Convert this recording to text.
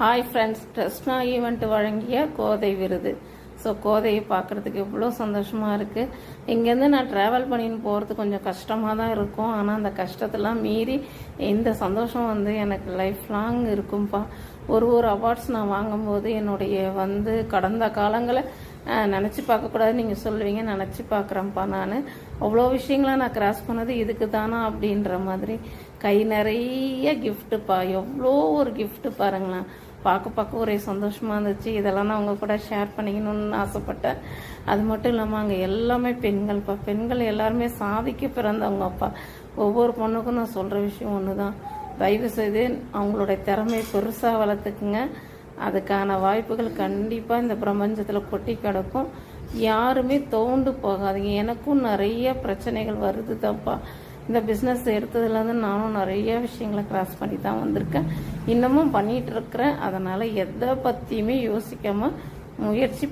Hi friends, Krishna event வழங்கிய கோதை விருது. So கோதையை பார்க்குறதுக்கு எவ்வளோ சந்தோஷமாக இருக்குது. இங்கேருந்து நான் ட்ராவல் பண்ணின்னு போகிறது கொஞ்சம் கஷ்டமாக தான் இருக்கும். ஆனால் அந்த கஷ்டத்தெல்லாம் மீறி இந்த சந்தோஷம் எனக்கு லைஃப் லாங் இருக்கும்பா. ஒரு அவார்ட்ஸ் நான் வாங்கும்போது என்னுடைய கடந்த காலங்களை நினச்சி பார்க்கக்கூடாது, நீங்கள் சொல்லுவீங்க, நினச்சி பார்க்குறேன்ப்பா. நான் அவ்வளோ விஷயங்களை நான் கிராஸ் பண்ணது இதுக்கு தானா அப்படின்ற மாதிரி. கை நிறைய கிஃப்ட்டுப்பா, எவ்வளோ ஒரு கிஃப்ட்டு பாருங்களேன். பார்க்க ஒரே சந்தோஷமாக இருந்துச்சு. இதெல்லாம் நான் உங்கள் கூட ஷேர் பண்ணிக்கணும்னு ஆசைப்பட்டேன். அது மட்டும் இல்லாமல் அங்கே எல்லாமே பெண்கள்ப்பா. பெண்கள் எல்லாருமே சாதிக்க பிறந்தவங்கப்பா. ஒவ்வொரு பொண்ணுக்கும் நான் சொல்கிற விஷயம் ஒன்று தான், தயவுசெய்து அவங்களுடைய திறமையை பெருசாக வளர்த்துக்குங்க. அதுக்கான வாய்ப்புகள் கண்டிப்பாக இந்த பிரபஞ்சத்தில் கொட்டி கிடக்கும். யாருமே தோண்டு போகாதீங்க. எனக்கும் நிறைய பிரச்சனைகள் வருது தான்ப்பா. இந்த பிஸ்னஸ் எடுத்ததுலேருந்து நானும் நிறைய விஷயங்களை கிராஸ் பண்ணி தான் வந்திருக்கேன், இன்னமும் பண்ணிகிட்டு இருக்கிறேன். அதனால் எதை பற்றியுமே யோசிக்காமல் முயற்சி